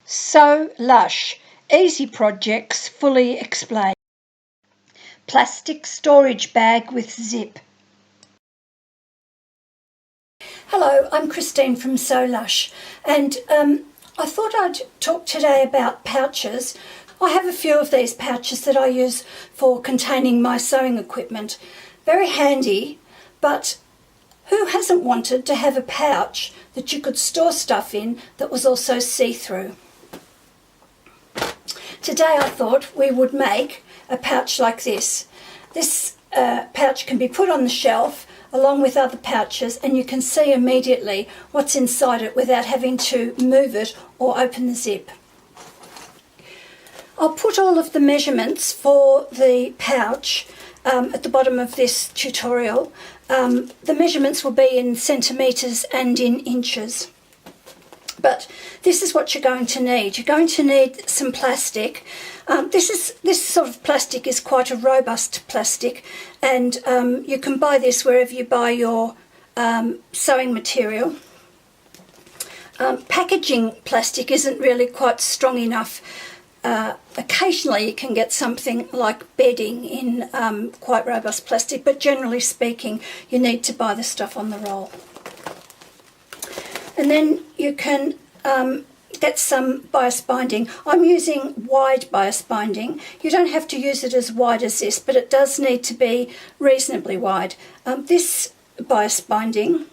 Sewlush, easy projects fully explained. Plastic storage bag with zip. Hello, I'm Christine from Sewlush, and I thought I'd talk today about pouches. I have a few of these pouches that I use for containing my sewing equipment. Very handy, but who hasn't wanted to have a pouch that you could store stuff in that was also see-through? Today I thought we would make a pouch like this. This pouch can be put on the shelf along with other pouches, and you can see immediately what's inside it without having to move it or open the zip. I'll put all of the measurements for the pouch at the bottom of this tutorial. The measurements will be in centimetres and in inches. But this is what you're going to need. You're going to need some plastic. This sort of plastic is quite a robust plastic, and you can buy this wherever you buy your sewing material. Packaging plastic isn't really quite strong enough. Occasionally you can get something like bedding in quite robust plastic, but generally speaking you need to buy the stuff on the roll. And then you can get some bias binding. I'm using wide bias binding. You don't have to use it as wide as this, but it does need to be reasonably wide. This bias binding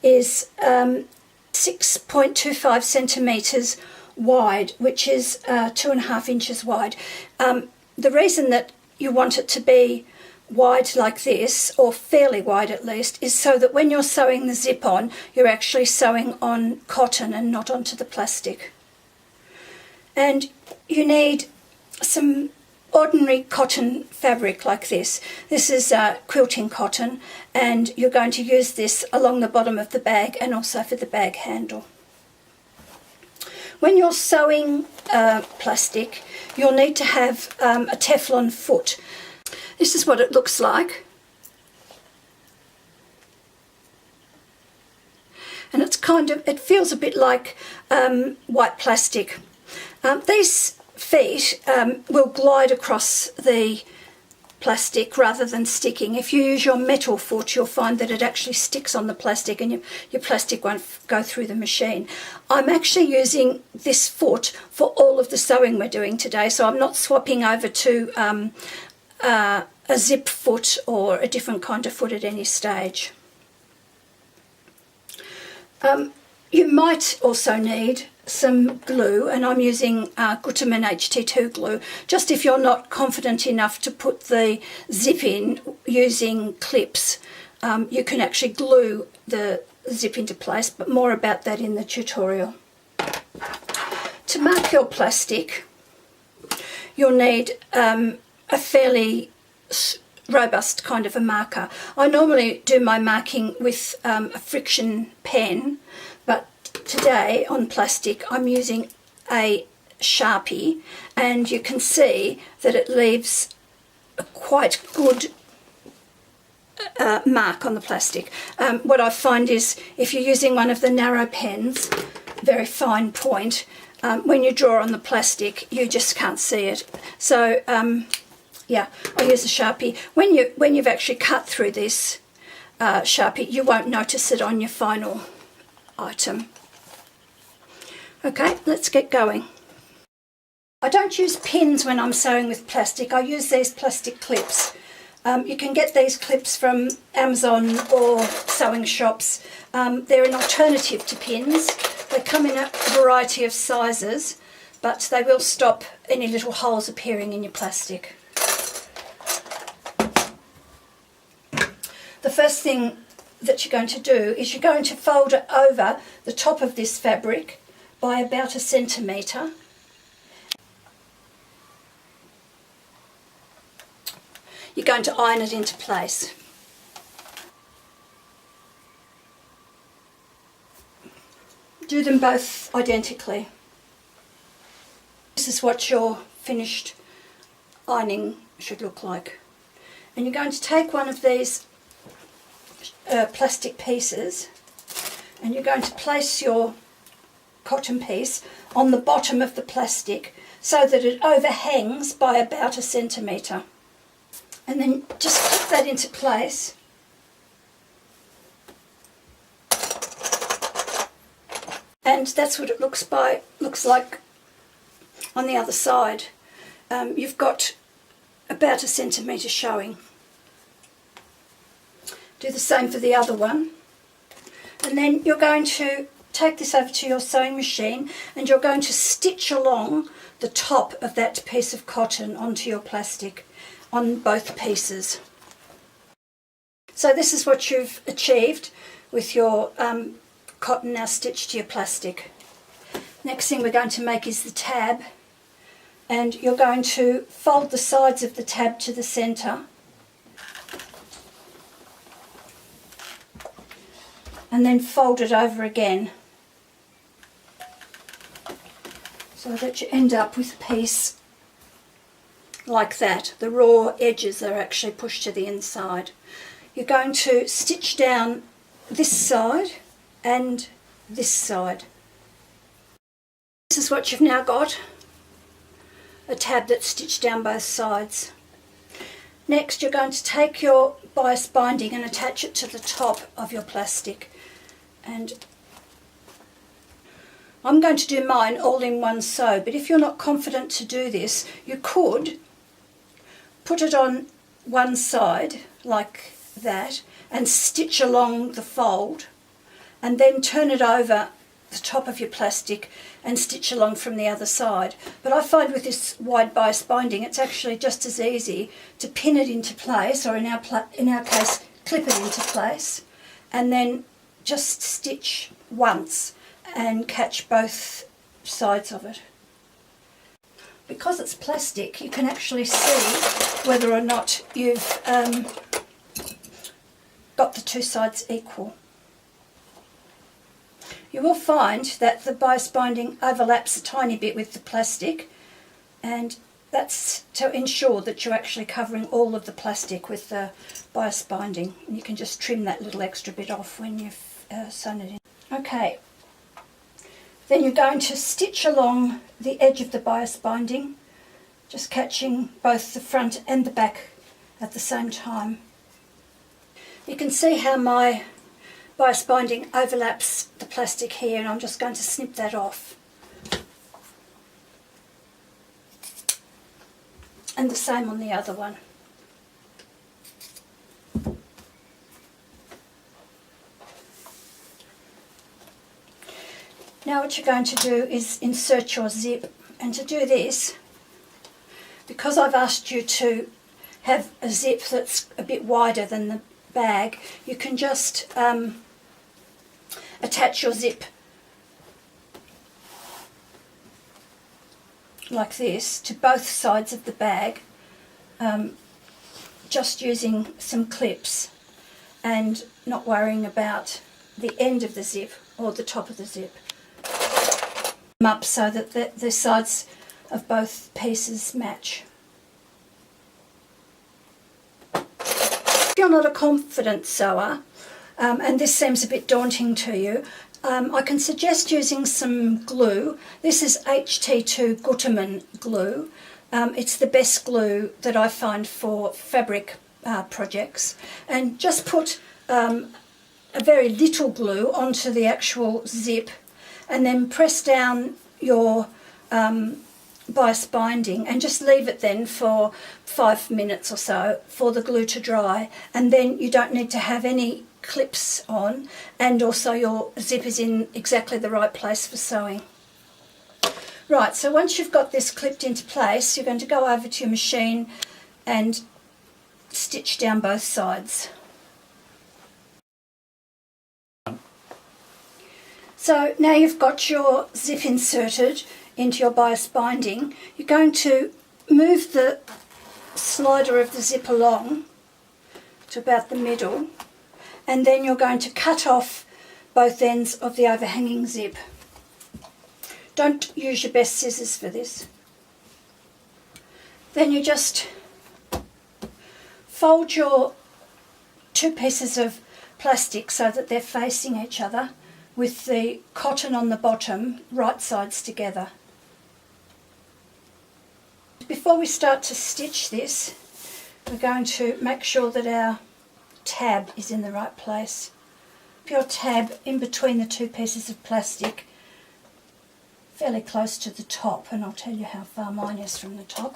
is 6.25 centimetres wide, which is 2.5 inches wide. The reason that you want it to be wide like this, or fairly wide at least, is so that when you're sewing the zip on, you're actually sewing on cotton and not onto the plastic. And you need some ordinary cotton fabric like this. This is quilting cotton, and you're going to use this along the bottom of the bag and also for the bag handle. When you're sewing plastic, you'll need to have a Teflon foot. This is what it looks like. And it feels a bit like white plastic. These feet will glide across the plastic rather than sticking. If you use your metal foot, you'll find that it actually sticks on the plastic and your plastic won't go through the machine. I'm actually using this foot for all of the sewing we're doing today, so I'm not swapping over to a zip foot or a different kind of foot at any stage. You might also need some glue, and I'm using Gutermann HT2 glue, just if you're not confident enough to put the zip in using clips. You can actually glue the zip into place, but more about that in the tutorial. To mark your plastic, you'll need a fairly robust kind of a marker. I normally do my marking with a friction pen, but today on plastic I'm using a Sharpie, and you can see that it leaves a quite good mark on the plastic. What I find is if you're using one of the narrow pens, very fine point, when you draw on the plastic you just can't see it. So yeah, I use a Sharpie. When you've actually cut through this Sharpie, you won't notice it on your final item. Okay, let's get going. I don't use pins when I'm sewing with plastic. I use these plastic clips. You can get these clips from Amazon or sewing shops. They're an alternative to pins. They come in a variety of sizes, but they will stop any little holes appearing in your plastic. The first thing that you're going to do is you're going to fold it over the top of this fabric by about 1 centimetre. You're going to iron it into place. Do them both identically. This is what your finished ironing should look like. And you're going to take one of these plastic pieces, and you're going to place your cotton piece on the bottom of the plastic so that it overhangs by about 1 centimetre. And then just clip that into place. And that's what it looks like on the other side. You've got about 1 centimetre showing. Do the same for the other one. And then you're going to take this over to your sewing machine and you're going to stitch along the top of that piece of cotton onto your plastic on both pieces. So this is what you've achieved with your cotton now stitched to your plastic. Next thing we're going to make is the tab, and you're going to fold the sides of the tab to the centre and then fold it over again so that you end up with a piece like that. The raw edges are actually pushed to the inside. You're going to stitch down this side and this side. This is what you've now got, a tab that's stitched down both sides. Next you're going to take your bias binding and attach it to the top of your plastic, and I'm going to do mine all in one sew, but if you're not confident to do this, you could put it on one side like that and stitch along the fold, and then turn it over the top of your plastic and stitch along from the other side. But I find with this wide bias binding it's actually just as easy to pin it into place, or in our case clip it into place, and then just stitch once and catch both sides of it. Because it's plastic, you can actually see whether or not you've got the two sides equal. You will find that the bias binding overlaps a tiny bit with the plastic, and that's to ensure that you're actually covering all of the plastic with the bias binding. And you can just trim that little extra bit off when you've sewn it in. Okay, then you're going to stitch along the edge of the bias binding, just catching both the front and the back at the same time. You can see how my bias binding overlaps the plastic here, and I'm just going to snip that off. And the same on the other one. Now what you're going to do is insert your zip, and to do this, because I've asked you to have a zip that's a bit wider than the bag, you can just attach your zip like this to both sides of the bag, just using some clips and not worrying about the end of the zip or the top of the zip. Them up so that the sides of both pieces match. If you're not a confident sewer, and this seems a bit daunting to you, I can suggest using some glue. This is HT2 Gutermann glue. It's the best glue that I find for fabric projects. And just put a very little glue onto the actual zip, and then press down your bias binding and just leave it then for 5 minutes or so for the glue to dry, and then you don't need to have any clips on, and also your zip is in exactly the right place for sewing. Right, so once you've got this clipped into place, you're going to go over to your machine and stitch down both sides. So now you've got your zip inserted into your bias binding, you're going to move the slider of the zip along to about the middle, and then you're going to cut off both ends of the overhanging zip. Don't use your best scissors for this. Then you just fold your two pieces of plastic so that they're facing each other with the cotton on the bottom, right sides together. Before we start to stitch this, we're going to make sure that our tab is in the right place. Put your tab in between the two pieces of plastic, fairly close to the top, and I'll tell you how far mine is from the top.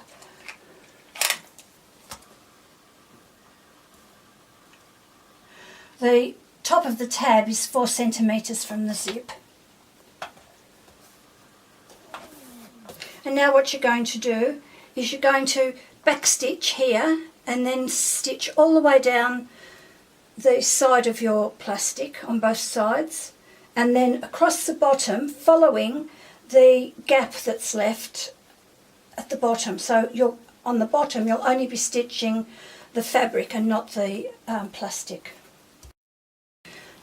The top of the tab is 4 centimetres from the zip. And now what you're going to do is you're going to backstitch here and then stitch all the way down the side of your plastic on both sides, and then across the bottom, following the gap that's left at the bottom. So on the bottom you'll only be stitching the fabric and not the plastic.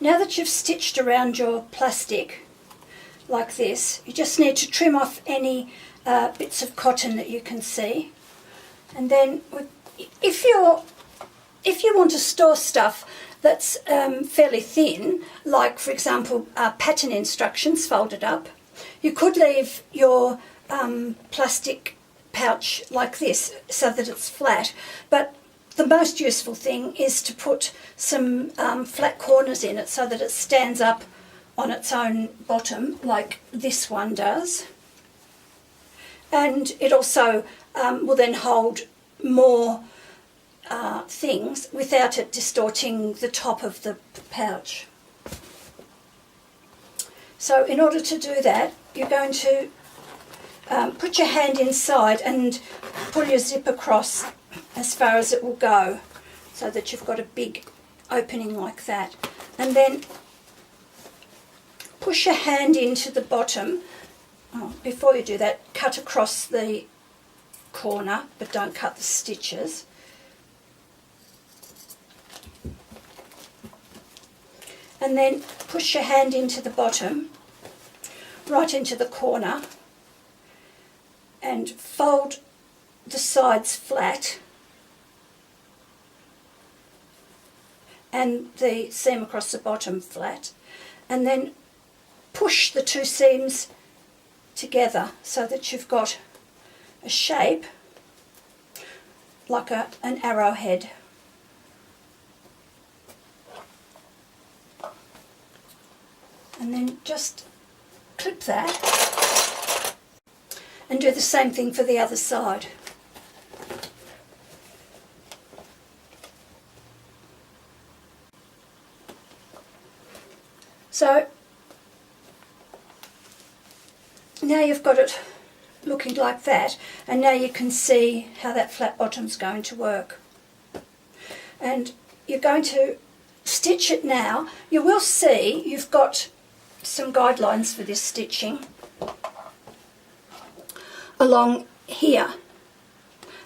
Now that you've stitched around your plastic like this, you just need to trim off any bits of cotton that you can see. And then if you want to store stuff that's fairly thin, like for example pattern instructions folded up, you could leave your plastic pouch like this so that it's flat, but the most useful thing is to put some flat corners in it so that it stands up on its own bottom like this one does. And it also will then hold more things without it distorting the top of the pouch. So in order to do that, you're going to put your hand inside and pull your zip across as far as it will go, so that you've got a big opening like that. And then push your hand into the bottom. Before you do that, cut across the corner, but don't cut the stitches. And then push your hand into the bottom, right into the corner, and fold the sides flat and the seam across the bottom flat, and then push the two seams together so that you've got a shape like an arrowhead. And then just clip that and do the same thing for the other side. So now you've got it looking like that, and now you can see how that flat bottom's going to work. And you're going to stitch it now. You will see you've got some guidelines for this stitching along here,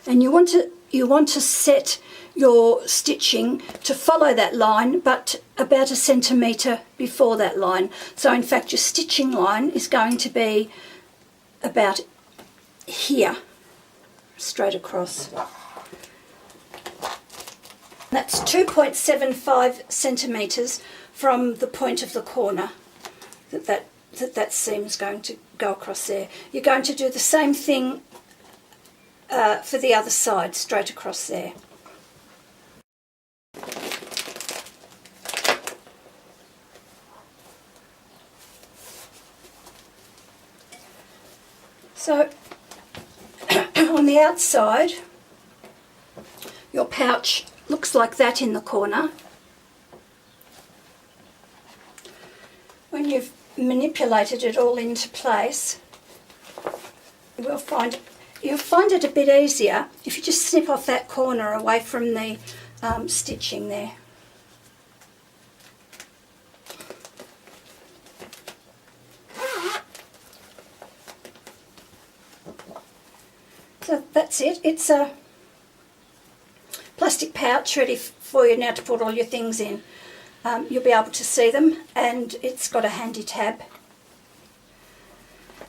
and you want to set your stitching to follow that line, but about 1 centimetre before that line. So in fact your stitching line is going to be about here, straight across. That's 2.75 centimetres from the point of the corner that seam is going to go across there. You're going to do the same thing for the other side, straight across there. So on the outside, your pouch looks like that in the corner. When you've manipulated it all into place, you'll find it a bit easier if you just snip off that corner away from the stitching there. So that's it. It's a plastic pouch ready for you now to put all your things in. You'll be able to see them, and it's got a handy tab.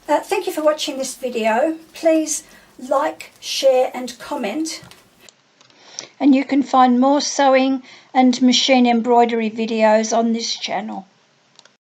Thank you for watching this video. Please like, share and comment. And you can find more sewing and machine embroidery videos on this channel.